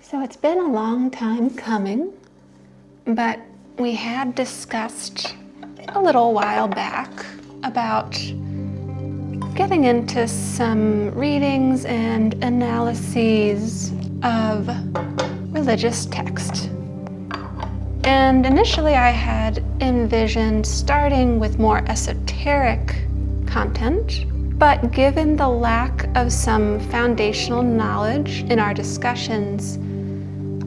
So it's been a long time coming, but we had discussed a little while back about getting into some readings and analyses of religious text. And initially I had envisioned starting with more esoteric content, but given the lack of some foundational knowledge in our discussions,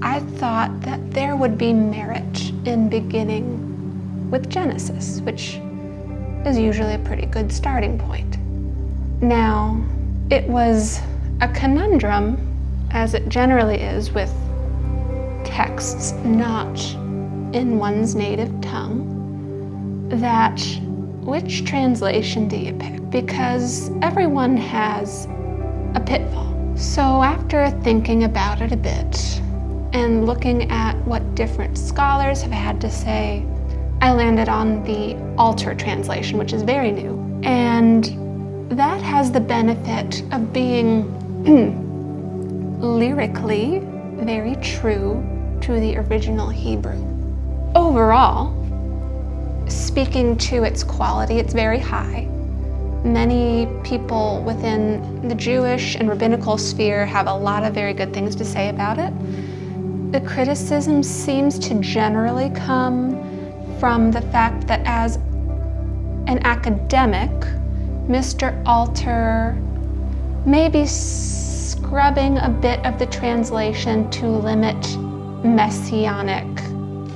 I thought that there would be merit in beginning with Genesis, which is usually a pretty good starting point. Now, it was a conundrum, as it generally is with texts not in one's native tongue, that which translation do you pick? Because everyone has a pitfall. So after thinking about it a bit and looking at what different scholars have had to say, I landed on the Alter translation, which is very new. And that has the benefit of being lyrically very true to the original Hebrew. Overall, speaking to its quality, it's very high. Many people within the Jewish and rabbinical sphere have a lot of very good things to say about it. The criticism seems to generally come from the fact that as an academic, Mr. Alter may be scrubbing a bit of the translation to limit messianic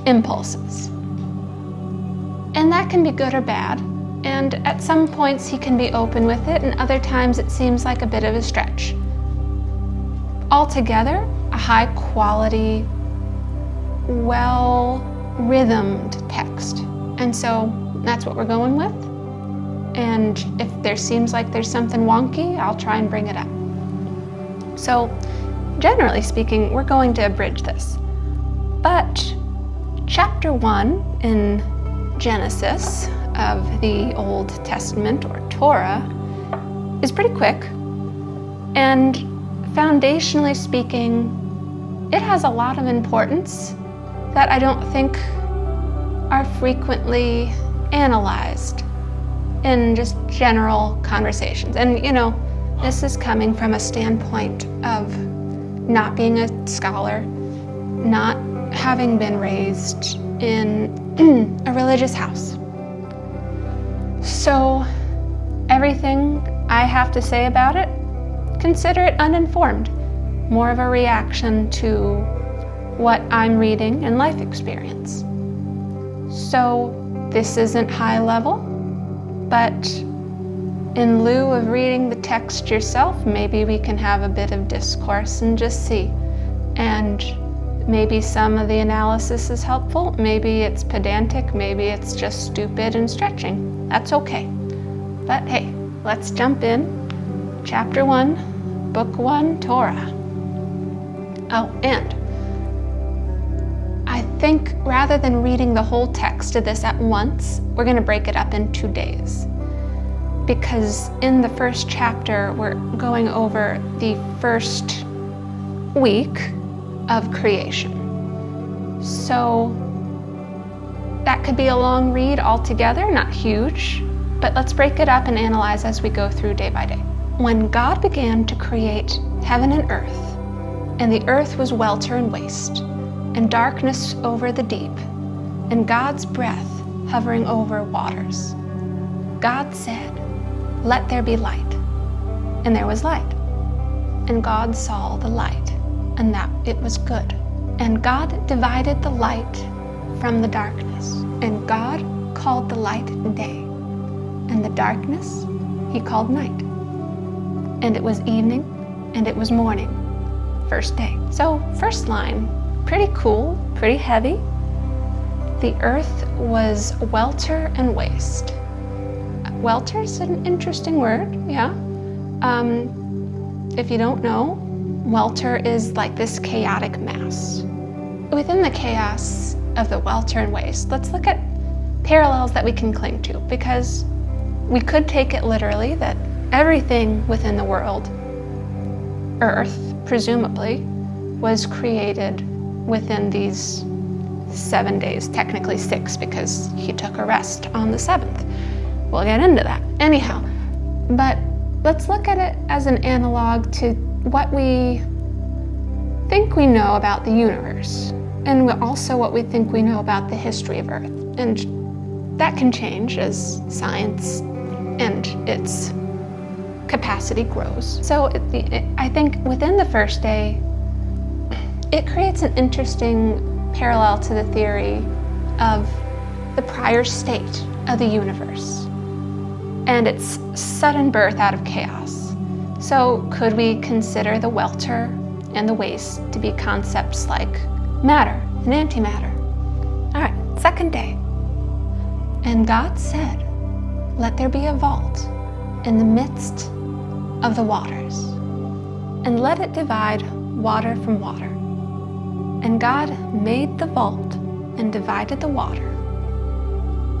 impulses. And that can be good or bad. And at some points he can be open with it, and other times it seems like a bit of a stretch. Altogether, a high quality, well-rhythmed text. And so that's what we're going with. And if there seems like there's something wonky, I'll try and bring it up. So generally speaking, we're going to abridge this. But chapter 1 in Genesis of the Old Testament, or Torah, is pretty quick. And foundationally speaking, it has a lot of importance that I don't think are frequently analyzed in just general conversations. And this is coming from a standpoint of not being a scholar, not having been raised in a religious house. So everything I have to say about it, consider it uninformed, more of a reaction to what I'm reading and life experience. So this isn't high level, but in lieu of reading the text yourself, maybe we can have a bit of discourse and just see. And maybe some of the analysis is helpful, maybe it's pedantic, maybe it's just stupid and stretching. That's okay. But hey, let's jump in. Chapter 1, Book 1, Torah. Oh, and I think rather than reading the whole text of this at once, we're going to break it up in 2 days. Because in the first chapter, we're going over the first week of creation. So that could be a long read altogether, not huge, but let's break it up and analyze as we go through day by day. When God began to create heaven and earth, and the earth was welter and waste, and darkness over the deep, and God's breath hovering over waters, God said, "Let there be light." And there was light. And God saw the light, and that it was good. And God divided the light from the darkness. And God called the light day, and the darkness he called night. And it was evening, and it was morning, first day. So first line, pretty cool, pretty heavy. The earth was welter and waste. Welter is an interesting word, yeah. If you don't know, welter is like this chaotic mass. Within the chaos of the welter and waste, let's look at parallels that we can cling to, because we could take it literally that everything within the world, earth, presumably, was created within these 7 days, technically 6 because he took a rest on the 7th. We'll get into that. Anyhow, but let's look at it as an analog to what we think we know about the universe, and also what we think we know about the history of Earth. And that can change as science and its capacity grows. So I think within the first day, it creates an interesting parallel to the theory of the prior state of the universe and its sudden birth out of chaos. So could we consider the welter and the waste to be concepts like matter and antimatter? All right, second day. And God said, "Let there be a vault in the midst of the waters, and let it divide water from water." And God made the vault and divided the water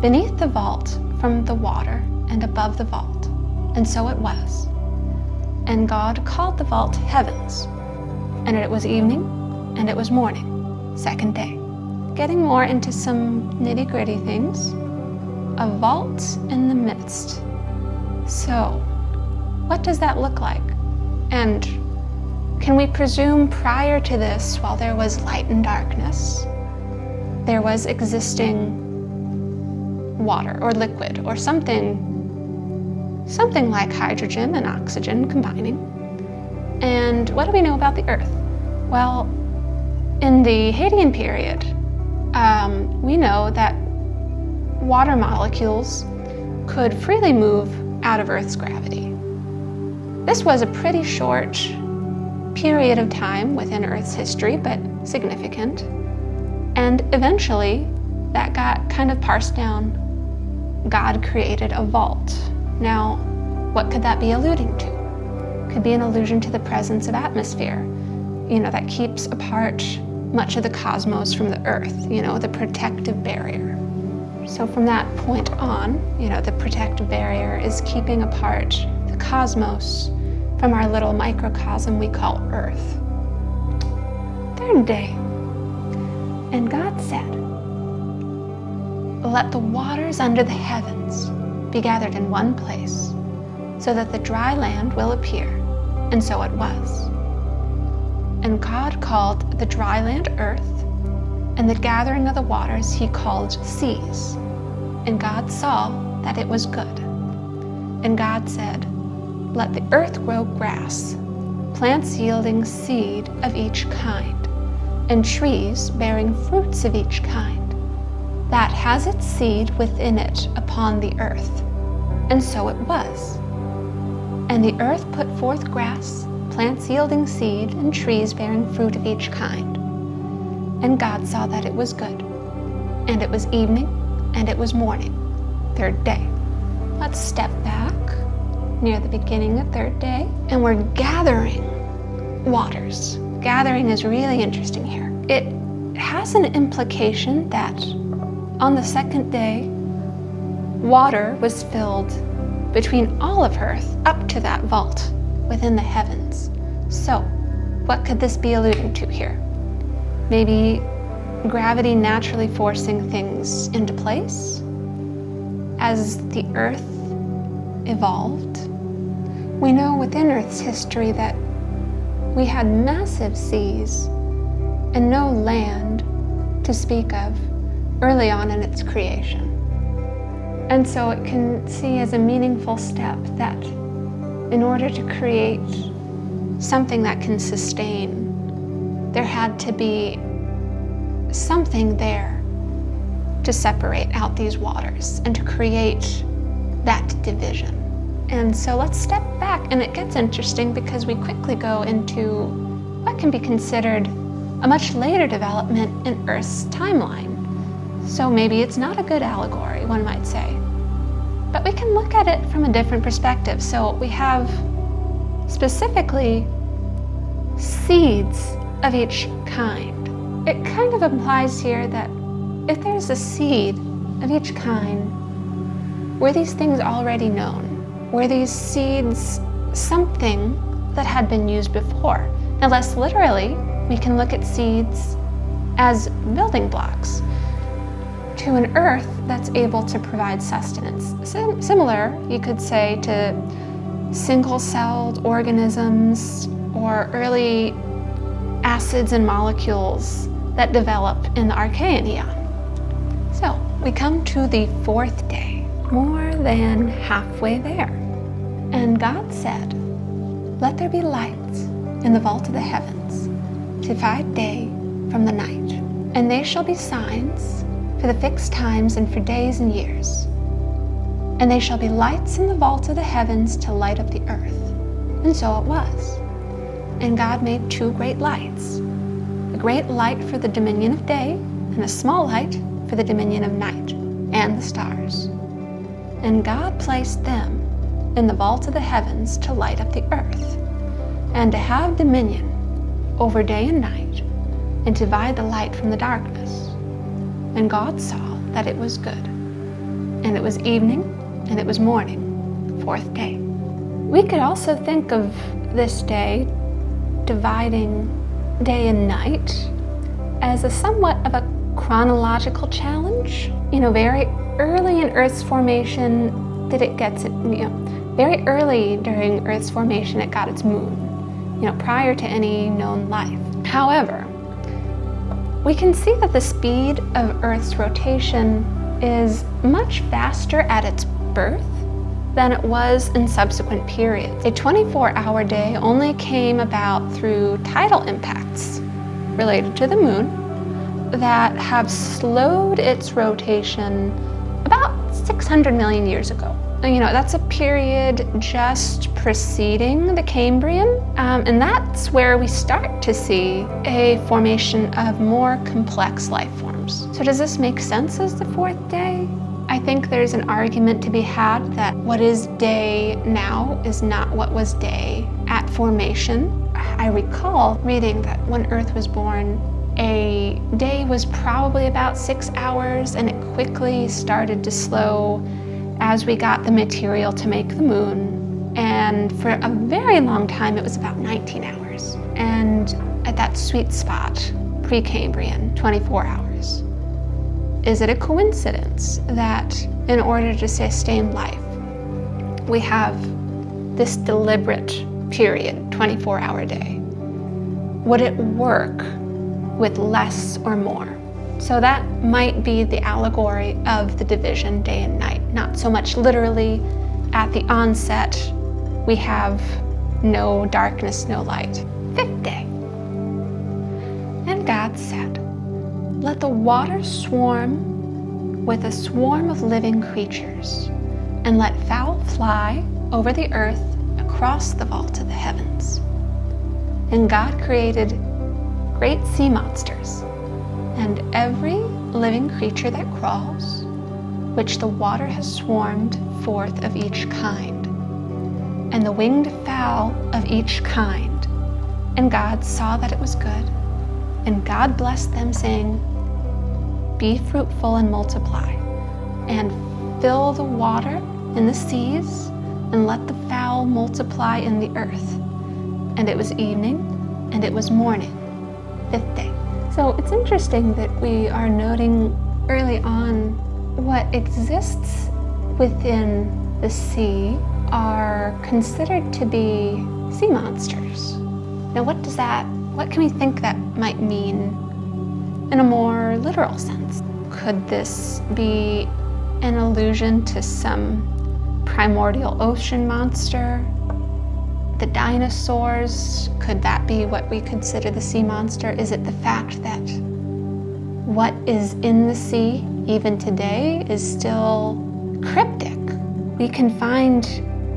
beneath the vault from the water and above the vault. And so it was. And God called the vault heavens. And it was evening, and it was morning, second day. Getting more into some nitty-gritty things. A vault in the midst. So, what does that look like? And can we presume prior to this, while there was light and darkness, there was existing water or liquid or something like hydrogen and oxygen combining? And what do we know about the Earth? Well, in the Hadean period, we know that water molecules could freely move out of Earth's gravity. This was a pretty short period of time within Earth's history, but significant. And eventually, that got kind of parsed down. God created a vault. Now, what could that be alluding to? Could be an allusion to the presence of atmosphere, that keeps apart much of the cosmos from the Earth, the protective barrier. So from that point on, the protective barrier is keeping apart the cosmos from our little microcosm we call Earth. Third day. And God said, "Let the waters under the heavens be gathered in one place, so that the dry land will appear." And so it was. And God called the dry land earth, and the gathering of the waters he called seas. And God saw that it was good. And God said, "Let the earth grow grass, plants yielding seed of each kind, and trees bearing fruits of each kind, that has its seed within it upon the earth." And so it was. And the earth put forth grass, plants yielding seed, and trees bearing fruit of each kind. And God saw that it was good. And it was evening, and it was morning, third day. Let's step back near the beginning of third day, and we're gathering waters. Gathering is really interesting here. It has an implication that on the second day, water was filled between all of Earth up to that vault within the heavens. So, what could this be alluding to here? Maybe gravity naturally forcing things into place as the Earth evolved. We know within Earth's history that we had massive seas and no land to speak of early on in its creation. And so it can see as a meaningful step that in order to create something that can sustain, there had to be something there to separate out these waters and to create that division. And so let's step back, and it gets interesting because we quickly go into what can be considered a much later development in Earth's timeline. So maybe it's not a good allegory, one might say. But we can look at it from a different perspective. So we have specifically seeds of each kind. It kind of implies here that if there's a seed of each kind, were these things already known? Were these seeds something that had been used before? Now, less literally, we can look at seeds as building blocks to an earth that's able to provide sustenance. Similar, you could say, to single-celled organisms or early acids and molecules that develop in the Archean eon. So we come to the fourth day, more than halfway there. And God said, "Let there be lights in the vault of the heavens to divide day from the night, and they shall be signs for the fixed times and for days and years. And they shall be lights in the vault of the heavens to light up the earth." And so it was. And God made two great lights, a great light for the dominion of day and a small light for the dominion of night, and the stars. And God placed them in the vault of the heavens to light up the earth, and to have dominion over day and night, and to divide the light from the darkness. And God saw that it was good. And it was evening, and it was morning, fourth day. We could also think of this day, dividing day and night, as a somewhat of a chronological challenge. Very early in Earth's formation, very early during Earth's formation, it got its moon, prior to any known life. However, we can see that the speed of Earth's rotation is much faster at its birth than it was in subsequent periods. A 24-hour day only came about through tidal impacts related to the moon that have slowed its rotation about 600 million years ago. That's a period just preceding the Cambrian, and that's where we start to see a formation of more complex life forms. So does this make sense as the fourth day? I think there's an argument to be had that what is day now is not what was day at formation. I recall reading that when Earth was born, a day was probably about 6 hours, and it quickly started to slow as we got the material to make the moon. And for a very long time, it was about 19 hours. And at that sweet spot, Precambrian, 24 hours. Is it a coincidence that in order to sustain life, we have this deliberate period, 24-hour day? Would it work with less or more? So that might be the allegory of the division day and night. Not so much literally at the onset, we have no darkness, no light. Fifth day. And God said, "Let the waters swarm with a swarm of living creatures, and let fowl fly over the earth across the vault of the heavens." And God created great sea monsters, and every living creature that crawls, which the water has swarmed forth of each kind, and the winged fowl of each kind. And God saw that it was good. And God blessed them, saying, "Be fruitful and multiply, and fill the water in the seas, and let the fowl multiply in the earth." And it was evening, and it was morning, fifth day. So it's interesting that we are noting early on what exists within the sea are considered to be sea monsters. Now what can we think that might mean in a more literal sense? Could this be an allusion to some primordial ocean monster? The dinosaurs, could that be what we consider the sea monster? Is it the fact that what is in the sea, even today, is still cryptic? We can find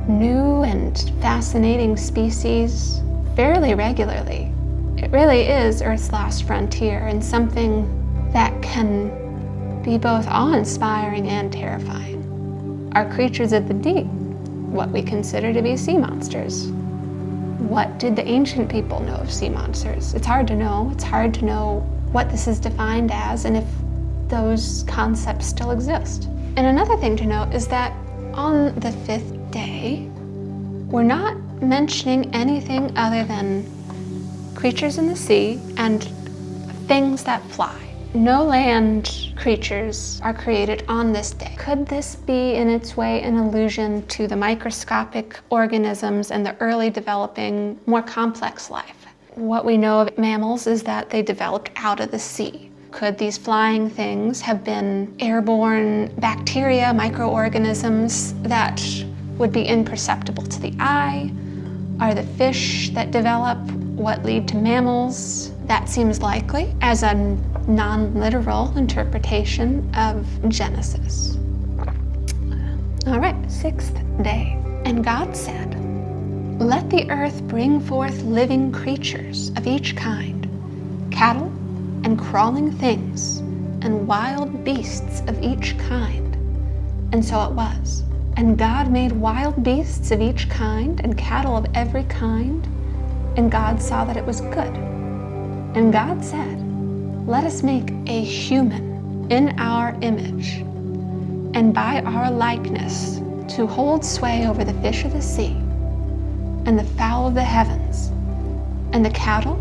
new and fascinating species fairly regularly. It really is Earth's last frontier, and something that can be both awe-inspiring and terrifying. Are creatures of the deep what we consider to be sea monsters? What did the ancient people know of sea monsters? It's hard to know. It's hard to know what this is defined as and if those concepts still exist. And another thing to note is that on the fifth day, we're not mentioning anything other than creatures in the sea, and things that fly. No land creatures are created on this day. Could this be in its way an allusion to the microscopic organisms and the early developing, more complex life? What we know of mammals is that they developed out of the sea. Could these flying things have been airborne bacteria, microorganisms that would be imperceptible to the eye? Are the fish that develop what lead to mammals? That seems likely as a non-literal interpretation of Genesis. All right, 6th day. And God said, "Let the earth bring forth living creatures of each kind, cattle and crawling things, and wild beasts of each kind." And so it was. And God made wild beasts of each kind, and cattle of every kind, and God saw that it was good. And God said, "Let us make a human in our image, and by our likeness, to hold sway over the fish of the sea, and the fowl of the heavens, and the cattle,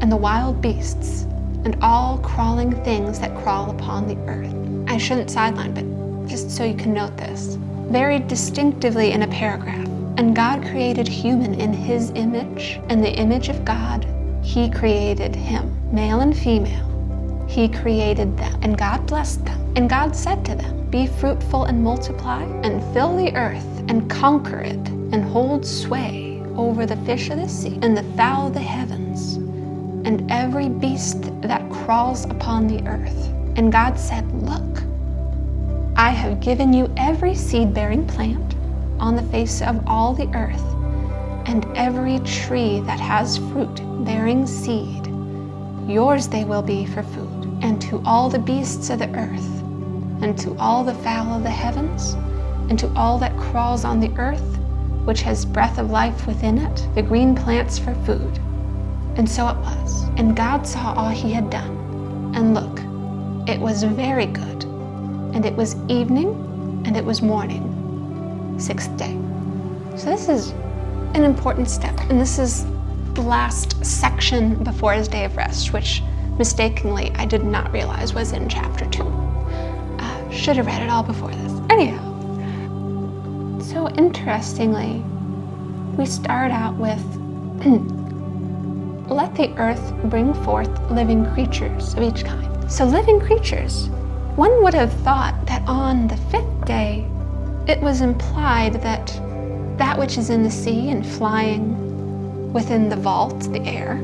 and the wild beasts, and all crawling things that crawl upon the earth." I shouldn't sideline, but just so you can note this. Very distinctively in a paragraph. And God created human in his image, and the image of God, he created him. Male and female, he created them. And God blessed them. And God said to them, "Be fruitful and multiply, and fill the earth, and conquer it, and hold sway over the fish of the sea, and the fowl of the heavens, and every beast that crawls upon the earth." And God said, "Look, I have given you every seed-bearing plant on the face of all the earth, and every tree that has fruit bearing seed. Yours they will be for food. And to all the beasts of the earth, and to all the fowl of the heavens, and to all that crawls on the earth, which has breath of life within it, the green plants for food." And so it was. And God saw all he had done, and look, it was very good. And it was evening, and it was morning, 6th day. So this is an important step, and this is the last section before his day of rest, which mistakenly I did not realize was in chapter 2. Should have read it all before this. Anyhow, so interestingly, we start out with, "Let the earth bring forth living creatures of each kind." So living creatures. One would have thought that on the 5th day, it was implied that that which is in the sea and flying within the vault, the air,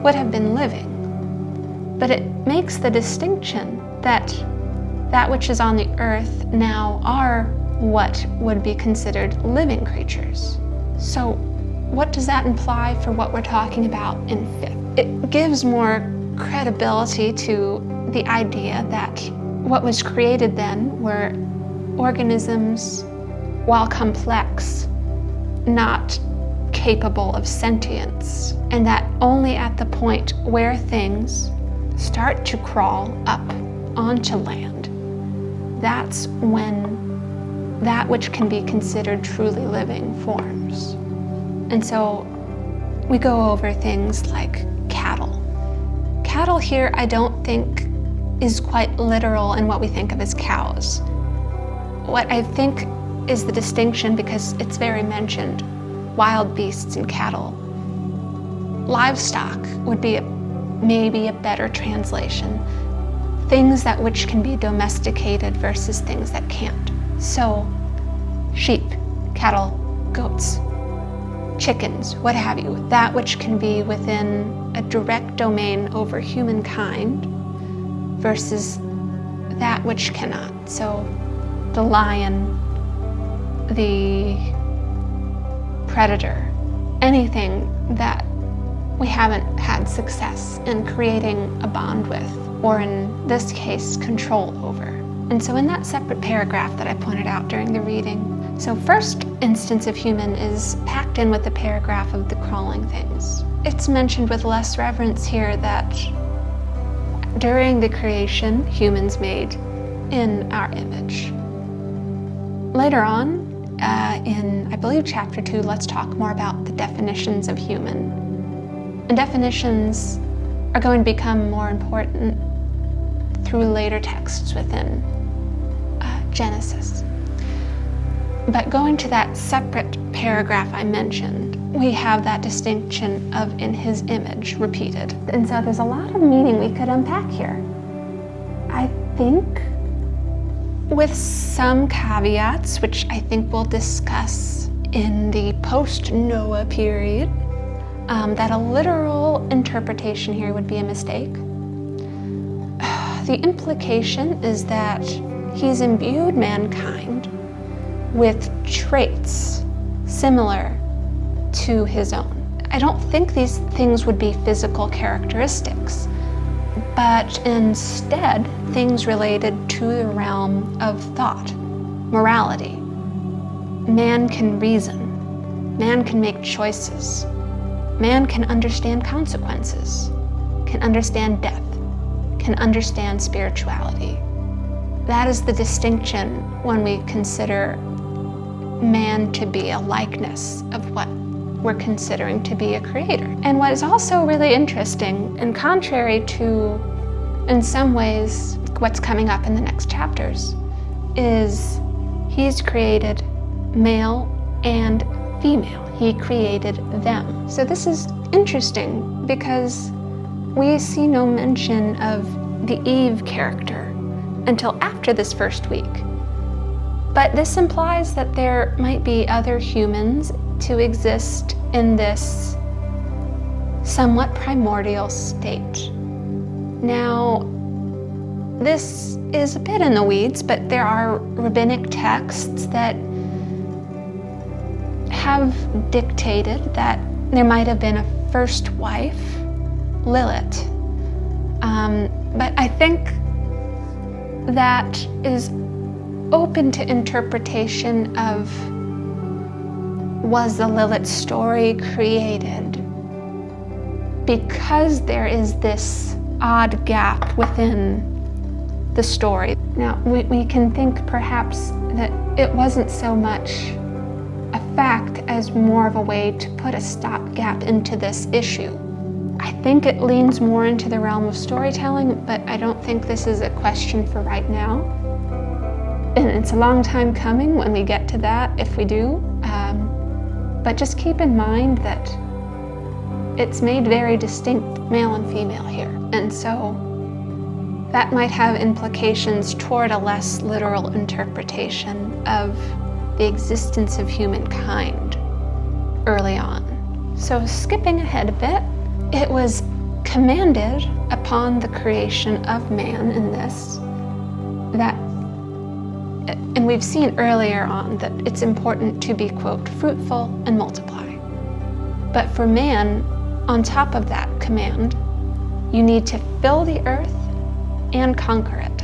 would have been living. But it makes the distinction that that which is on the earth now are what would be considered living creatures. So what does that imply for what we're talking about in 5th? It gives more credibility to the idea that what was created then were organisms, while complex, not capable of sentience, and that only at the point where things start to crawl up onto land, that's when that which can be considered truly living forms. And so we go over things like cattle. Cattle here, I don't think, is quite literal in what we think of as cows. What I think is the distinction, because it's very mentioned, wild beasts and cattle. Livestock would be maybe a better translation. Things that which can be domesticated versus things that can't. So sheep, cattle, goats, chickens, what have you, that which can be within a direct domain over humankind versus that which cannot. So the lion, the predator, anything that we haven't had success in creating a bond with, or in this case, control over. And so in that separate paragraph that I pointed out during the reading, so first instance of human is packed in with the paragraph of the crawling things. It's mentioned with less reverence here that during the creation, humans made in our image. Later on, in, I believe, chapter 2, let's talk more about the definitions of human And definitions are going to become more important through later texts within Genesis. But going to that separate paragraph I mentioned, we have that distinction of in his image repeated. And so there's a lot of meaning we could unpack here. I think with some caveats, which I think we'll discuss in the post-Noah period, that a literal interpretation here would be a mistake. The implication is that he's imbued mankind with traits similar to his own. I don't think these things would be physical characteristics, but instead things related to the realm of thought, morality. Man can reason, man can make choices, man can understand consequences, can understand death, can understand spirituality. That is the distinction when we consider man to be a likeness of what we're considering to be a creator. And what is also really interesting, and contrary to, in some ways, what's coming up in the next chapters, is he's created male and female. He created them. So this is interesting because we see no mention of the Eve character until after this first week. But this implies that there might be other humans to exist in this somewhat primordial state. Now, this is a bit in the weeds, but there are rabbinic texts that have dictated that there might have been a first wife, Lilith. But I think that is open to interpretation of, was the Lilith story created because there is this odd gap within the story. Now, we can think perhaps that it wasn't so much a fact as more of a way to put a stopgap into this issue. I think it leans more into the realm of storytelling, but I don't think this is a question for right now. And it's a long time coming when we get to that, if we do. But just keep in mind that it's made very distinct, male and female here. And so that might have implications toward a less literal interpretation of the existence of humankind early on. So skipping ahead a bit, it was commanded upon the creation of man in this that, and we've seen earlier on that it's important to be, quote, fruitful and multiply. But for man, on top of that command, you need to fill the earth and conquer it,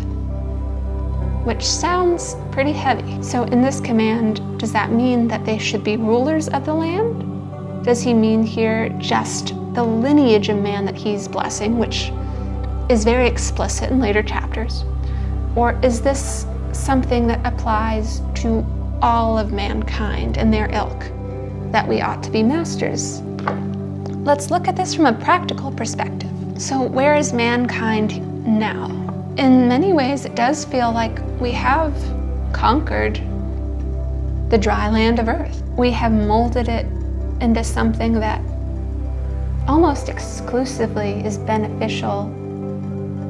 which sounds pretty heavy. So in this command, does that mean that they should be rulers of the land? Does he mean here just the lineage of man that he's blessing, which is very explicit in later chapters? Or is this something that applies to all of mankind and their ilk, that we ought to be masters? Let's look at this from a practical perspective. So where is mankind now? In many ways, it does feel like we have conquered the dry land of earth. We have molded it into something that almost exclusively is beneficial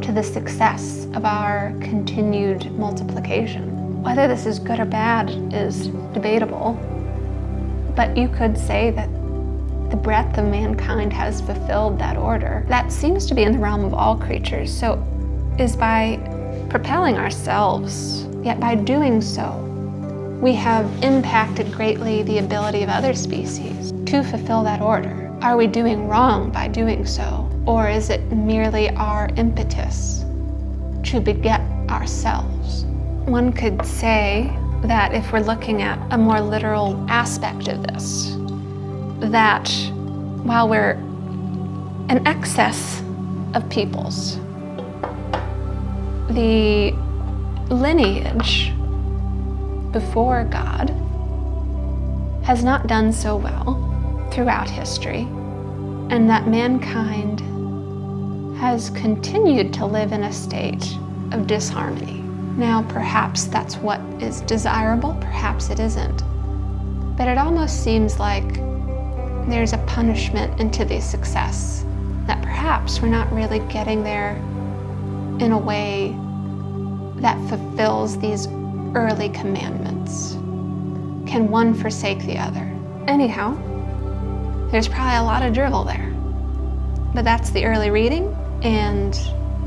to the success of our continued multiplication. Whether this is good or bad is debatable, but you could say that the breadth of mankind has fulfilled that order. That seems to be in the realm of all creatures, so is by propelling ourselves, yet by doing so, we have impacted greatly the ability of other species to fulfill that order. Are we doing wrong by doing so? Or is it merely our impetus to beget ourselves? One could say that if we're looking at a more literal aspect of this, that while we're an excess of peoples, the lineage before God has not done so well throughout history, and that mankind has continued to live in a state of disharmony. Now, perhaps that's what is desirable, perhaps it isn't. But it almost seems like there's a punishment into the success, that perhaps we're not really getting there in a way that fulfills these early commandments. Can one forsake the other? Anyhow, there's probably a lot of drivel there. But that's the early reading, and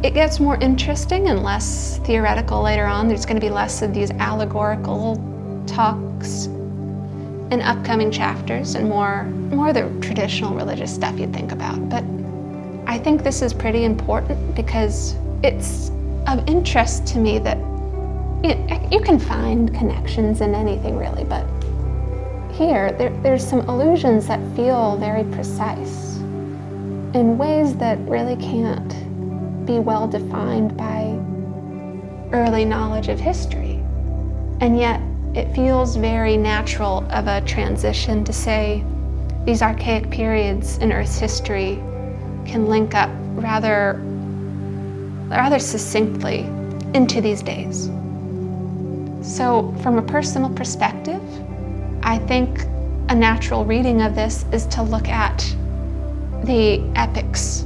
it gets more interesting and less theoretical later on. There's going to be less of these allegorical talks in upcoming chapters and more of the traditional religious stuff you'd think about. But I think this is pretty important because it's of interest to me that you can find connections in anything really, but here there's some allusions that feel very precise in ways that really can't be well defined by early knowledge of history. And yet it feels very natural of a transition to say these archaic periods in Earth's history can link up rather succinctly into these days. So from a personal perspective, I think a natural reading of this is to look at the epics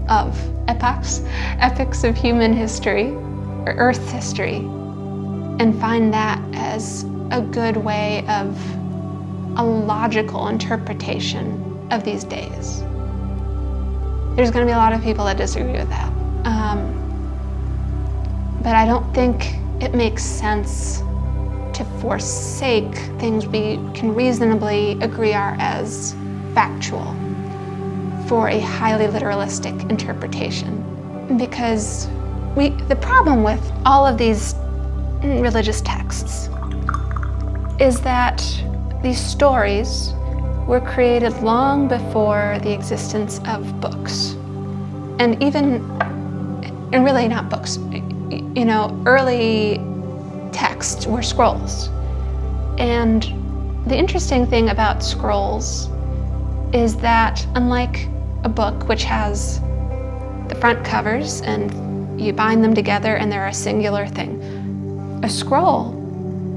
of human history, or Earth history, and find that as a good way of a logical interpretation of these days. There's going to be a lot of people that disagree with that. But I don't think it makes sense to forsake things we can reasonably agree are as factual for a highly literalistic interpretation. Because the problem with all of these religious texts is that these stories were created long before the existence of books. And really not books. Early texts were scrolls. And the interesting thing about scrolls is that unlike a book which has the front covers and you bind them together and they're a singular thing, a scroll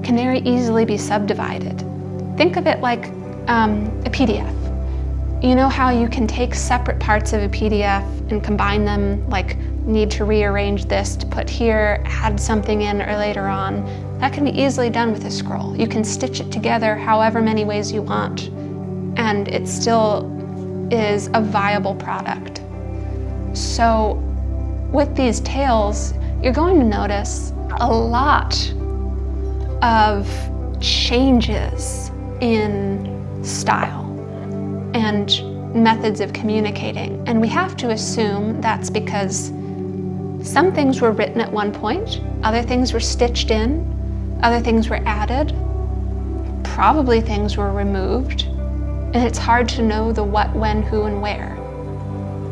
can very easily be subdivided. Think of it like a PDF. You know how you can take separate parts of a PDF and combine them, like need to rearrange this to put here, add something in or later on. That can be easily done with a scroll. You can stitch it together however many ways you want, and it still is a viable product. So with these tales, you're going to notice a lot of changes in style and methods of communicating. And we have to assume that's because some things were written at one point, other things were stitched in, other things were added, probably things were removed, and it's hard to know the what, when, who, and where.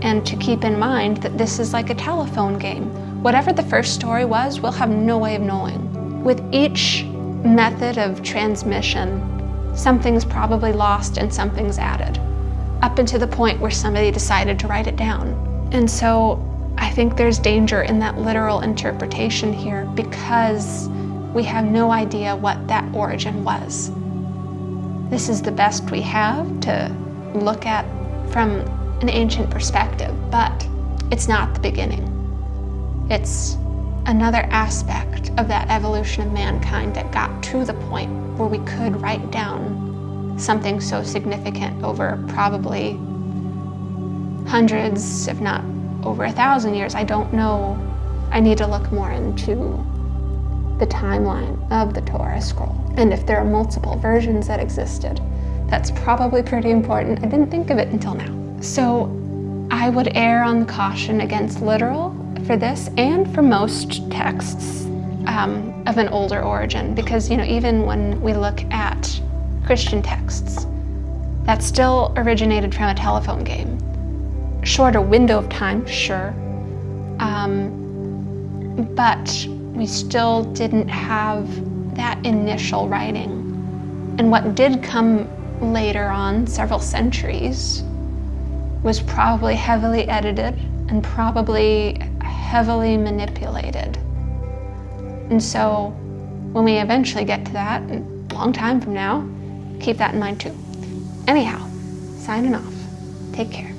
And to keep in mind that this is like a telephone game. Whatever the first story was, we'll have no way of knowing. With each method of transmission, something's probably lost and something's added, up until the point where somebody decided to write it down. And so I think there's danger in that literal interpretation here because we have no idea what that origin was. This is the best we have to look at from an ancient perspective, but it's not the beginning. It's another aspect of that evolution of mankind that got to the point where we could write down something so significant over probably hundreds, if not over 1,000 years. I don't know. I need to look more into the timeline of the Torah scroll. And if there are multiple versions that existed, that's probably pretty important. I didn't think of it until now. So I would err on the caution against literal for this and for most texts of an older origin, because even when we look at Christian texts, that still originated from a telephone game. Shorter window of time, sure, but we still didn't have that initial writing. And what did come later on, several centuries, was probably heavily edited and probably heavily manipulated. And so when we eventually get to that, a long time from now, keep that in mind too. Anyhow, signing off. Take care.